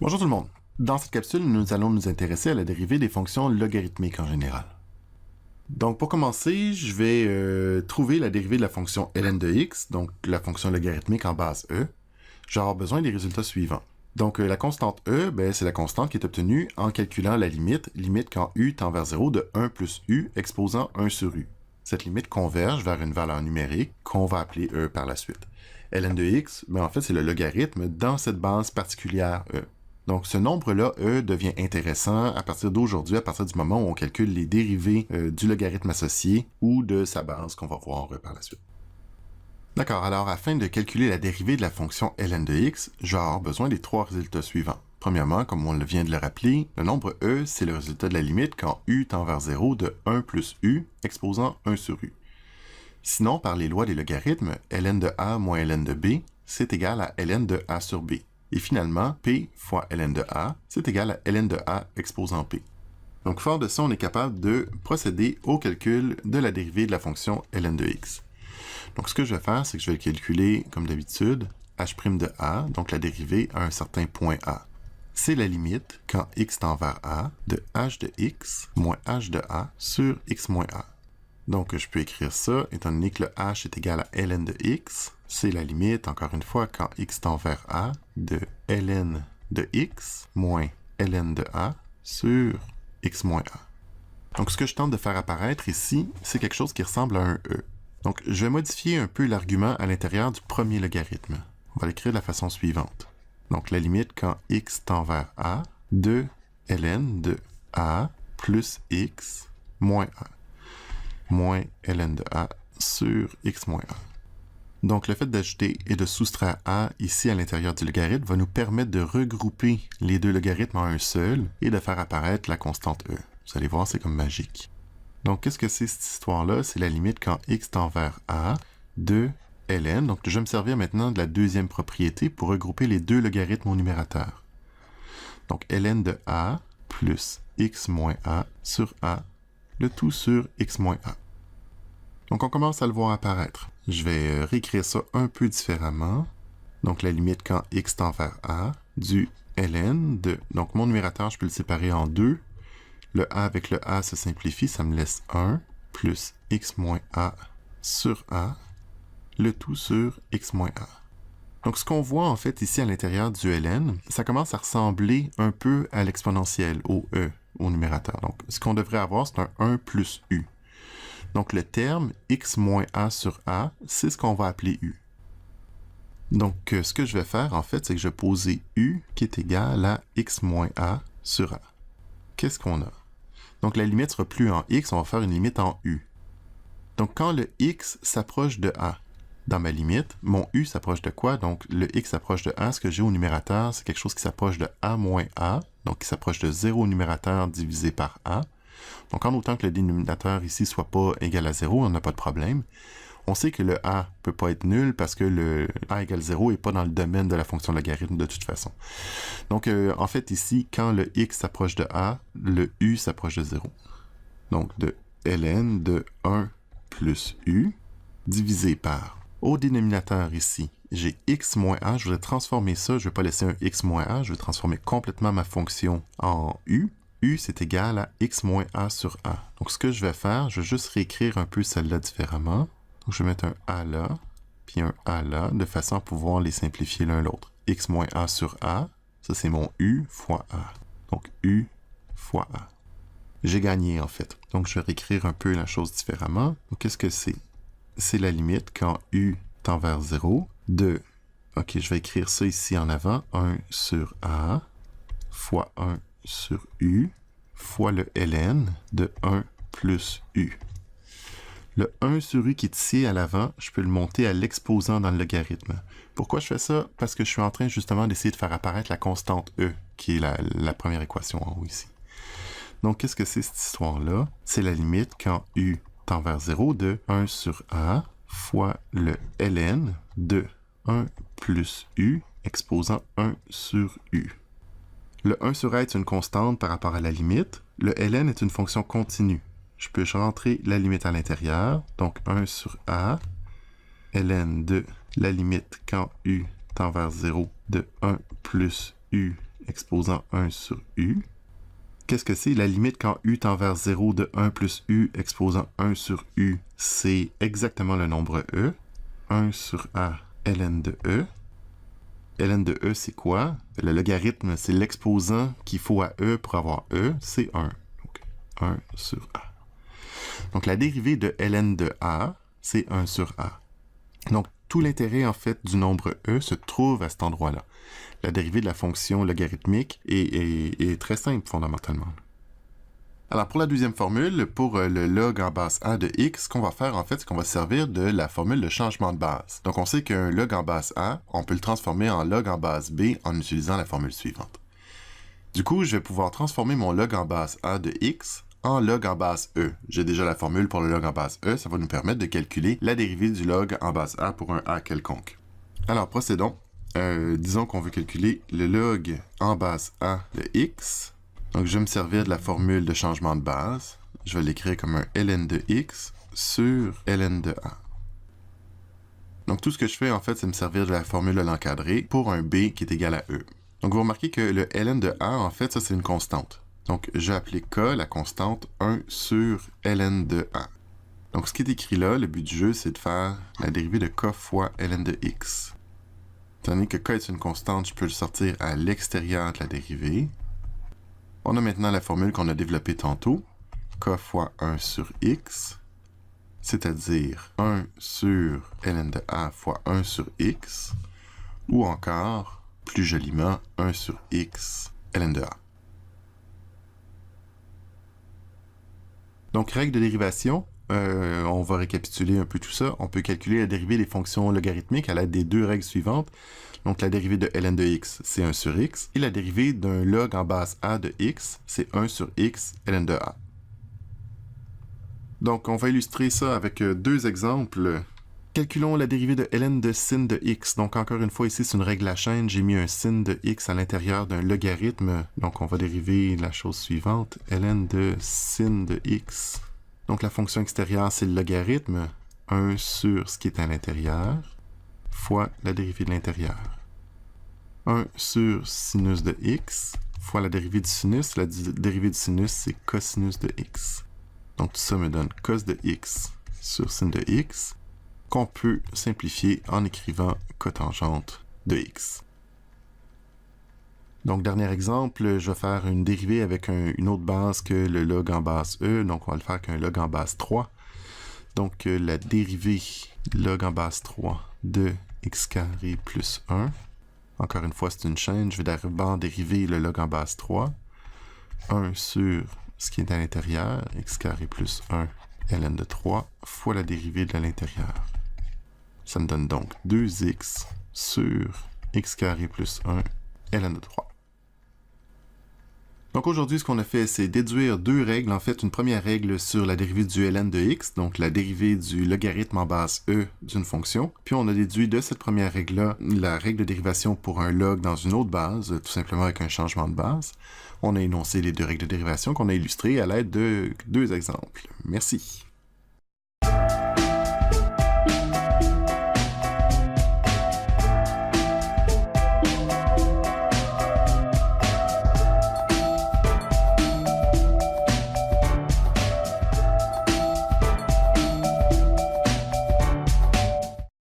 Bonjour tout le monde. Dans cette capsule, nous allons nous intéresser à la dérivée des fonctions logarithmiques en général. Donc pour commencer, je vais trouver la dérivée de la fonction ln de x, donc la fonction logarithmique en base e. Je vais avoir besoin des résultats suivants. Donc la constante e, c'est la constante qui est obtenue en calculant la limite quand u tend vers 0 de 1 plus u exposant 1 sur u. Cette limite converge vers une valeur numérique qu'on va appeler e par la suite. ln de x, en fait c'est le logarithme dans cette base particulière e. Donc, ce nombre-là, e, devient intéressant à partir d'aujourd'hui, à partir du moment où on calcule les dérivés du logarithme associé ou de sa base qu'on va voir par la suite. D'accord, alors afin de calculer la dérivée de la fonction ln de x, je vais avoir besoin des trois résultats suivants. Premièrement, comme on vient de le rappeler, le nombre e, c'est le résultat de la limite quand u tend vers 0 de 1 plus u exposant 1 sur u. Sinon, par les lois des logarithmes, ln de a moins ln de b, c'est égal à ln de a sur b. Et finalement, P fois ln de a, c'est égal à ln de a exposant P. Donc, fort de ça, on est capable de procéder au calcul de la dérivée de la fonction ln de x. Donc, ce que je vais faire, c'est que je vais calculer, comme d'habitude, h' de a, donc la dérivée à un certain point a. C'est la limite, quand x tend vers a, de h de x moins h de a sur x moins a. Donc, je peux écrire ça, étant donné que le h est égal à ln de x, c'est la limite, encore une fois, quand x tend vers a, de ln de x moins ln de a sur x moins a. Donc, ce que je tente de faire apparaître ici, c'est quelque chose qui ressemble à un e. Donc, je vais modifier un peu l'argument à l'intérieur du premier logarithme. On va l'écrire de la façon suivante. Donc, la limite quand x tend vers a, de ln de a plus x moins a, moins ln de a sur x moins a. Donc, le fait d'ajouter et de soustraire a ici à l'intérieur du logarithme va nous permettre de regrouper les deux logarithmes en un seul et de faire apparaître la constante e. Vous allez voir, c'est comme magique. Donc, qu'est-ce que c'est cette histoire-là? C'est la limite quand x tend vers a de ln. Donc, je vais me servir maintenant de la deuxième propriété pour regrouper les deux logarithmes au numérateur. Donc, ln de a plus x moins a sur a, le tout sur x moins a. Donc, on commence à le voir apparaître. Je vais réécrire ça un peu différemment. Donc, la limite quand x tend vers a, du ln de... Donc, mon numérateur, je peux le séparer en deux. Le a avec le a se simplifie, ça me laisse 1, plus x moins a sur a, le tout sur x moins a. Donc, ce qu'on voit en fait ici à l'intérieur du ln, ça commence à ressembler un peu à l'exponentielle, au e, au numérateur. Donc, ce qu'on devrait avoir, c'est un 1 plus u. Donc, le terme x moins a sur a, c'est ce qu'on va appeler u. Donc, ce que je vais faire, en fait, c'est que je vais poser u qui est égal à x moins a sur a. Qu'est-ce qu'on a? Donc, la limite ne sera plus en x, on va faire une limite en u. Donc, quand le x s'approche de a, dans ma limite, mon u s'approche de quoi? Donc, le x s'approche de a, ce que j'ai au numérateur, c'est quelque chose qui s'approche de a moins a, donc qui s'approche de 0 au numérateur divisé par a. Donc, en autant que le dénominateur ici soit pas égal à 0, on n'a pas de problème. On sait que le a peut pas être nul parce que le a égale 0 n'est pas dans le domaine de la fonction logarithme de toute façon. Donc, en fait, ici, quand le x s'approche de a, le u s'approche de 0. Donc, de ln de 1 plus u divisé par... Au dénominateur ici, j'ai x moins a. Je voudrais transformer ça. Je ne vais pas laisser un x moins a. Je vais transformer complètement ma fonction en u. U, c'est égal à x moins a sur a. Donc, ce que je vais faire, je vais juste réécrire un peu celle-là différemment. Donc, je vais mettre un a là, puis un a là, de façon à pouvoir les simplifier l'un l'autre. X moins a sur a, ça c'est mon u fois a. Donc, u fois a. J'ai gagné, en fait. Donc, je vais réécrire un peu la chose différemment. Donc, qu'est-ce que c'est? C'est la limite quand u tend vers 0 de... OK, je vais écrire ça ici en avant. 1 sur a fois 1 sur u fois le ln de 1 plus u. Le 1 sur u qui est ici à l'avant, je peux le monter à l'exposant dans le logarithme. Pourquoi je fais ça? Parce que je suis en train justement d'essayer de faire apparaître la constante e, qui est la première équation en haut ici. Donc, qu'est-ce que c'est cette histoire-là? C'est la limite quand u tend vers 0 de 1 sur a fois le ln de 1 plus u exposant 1 sur u. Le 1 sur a est une constante par rapport à la limite. Le ln est une fonction continue. Je peux rentrer la limite à l'intérieur. Donc, 1 sur a, ln de la limite quand u tend vers 0 de 1 plus u exposant 1 sur u. Qu'est-ce que c'est? La limite quand u tend vers 0 de 1 plus u exposant 1 sur u, c'est exactement le nombre e. 1 sur a ln de e. ln de e, c'est quoi? Le logarithme, c'est l'exposant qu'il faut à e pour avoir e, c'est 1. Donc, 1 sur a. Donc, la dérivée de ln de a, c'est 1 sur a. Donc, tout l'intérêt, en fait, du nombre e se trouve à cet endroit-là. La dérivée de la fonction logarithmique est très simple, fondamentalement. Alors, pour la deuxième formule, pour le log en base a de x, ce qu'on va faire, en fait, c'est qu'on va se servir de la formule de changement de base. Donc, on sait qu'un log en base a, on peut le transformer en log en base b en utilisant la formule suivante. Du coup, je vais pouvoir transformer mon log en base a de x en log en base e. J'ai déjà la formule pour le log en base e, ça va nous permettre de calculer la dérivée du log en base a pour un a quelconque. Alors, procédons. Disons qu'on veut calculer le log en base a de x. Donc, je vais me servir de la formule de changement de base. Je vais l'écrire comme un ln de x sur ln de a. Donc, tout ce que je fais, en fait, c'est me servir de la formule de l'encadré pour un b qui est égal à e. Donc, vous remarquez que le ln de a, en fait, ça, c'est une constante. Donc, je vais appeler k la constante 1 sur ln de a. Donc, ce qui est écrit là, le but du jeu, c'est de faire la dérivée de k fois ln de x. Étant donné que k est une constante, je peux le sortir à l'extérieur de la dérivée. On a maintenant la formule qu'on a développée tantôt, k fois 1 sur x, c'est-à-dire 1 sur ln de a fois 1 sur x, ou encore, plus joliment, 1 sur x ln de a. Donc, règle de dérivation, on va récapituler un peu tout ça. On peut calculer la dérivée des fonctions logarithmiques à l'aide des deux règles suivantes. Donc, la dérivée de ln de x, c'est 1 sur x. Et la dérivée d'un log en base a de x, c'est 1 sur x ln de a. Donc, on va illustrer ça avec deux exemples. Calculons la dérivée de ln de sin de x. Donc, encore une fois, ici, c'est une règle à chaîne. J'ai mis un sin de x à l'intérieur d'un logarithme. Donc, on va dériver la chose suivante. ln de sin de x. Donc, la fonction extérieure, c'est le logarithme. 1 sur ce qui est à l'intérieur fois la dérivée de l'intérieur. 1 sur sinus de x fois la dérivée du sinus. La dérivée du sinus, c'est cosinus de x. Donc, tout ça me donne cos de x sur sin de x, qu'on peut simplifier en écrivant cotangente de x. Donc, dernier exemple, je vais faire une dérivée avec une autre base que le log en base e. Donc, on va le faire avec un log en base 3. Donc, la dérivée log en base 3 de x carré plus 1. Encore une fois, c'est une chaîne. Je vais d'abord dériver le log en base 3. 1 sur ce qui est à l'intérieur, x carré plus 1 ln de 3 fois la dérivée de l'intérieur. Ça me donne donc 2x sur x carré plus 1 ln de 3. Donc aujourd'hui, ce qu'on a fait, c'est déduire deux règles. En fait, une première règle sur la dérivée du ln de x, donc la dérivée du logarithme en base e d'une fonction. Puis on a déduit de cette première règle-là la règle de dérivation pour un log dans une autre base, tout simplement avec un changement de base. On a énoncé les deux règles de dérivation qu'on a illustrées à l'aide de deux exemples. Merci.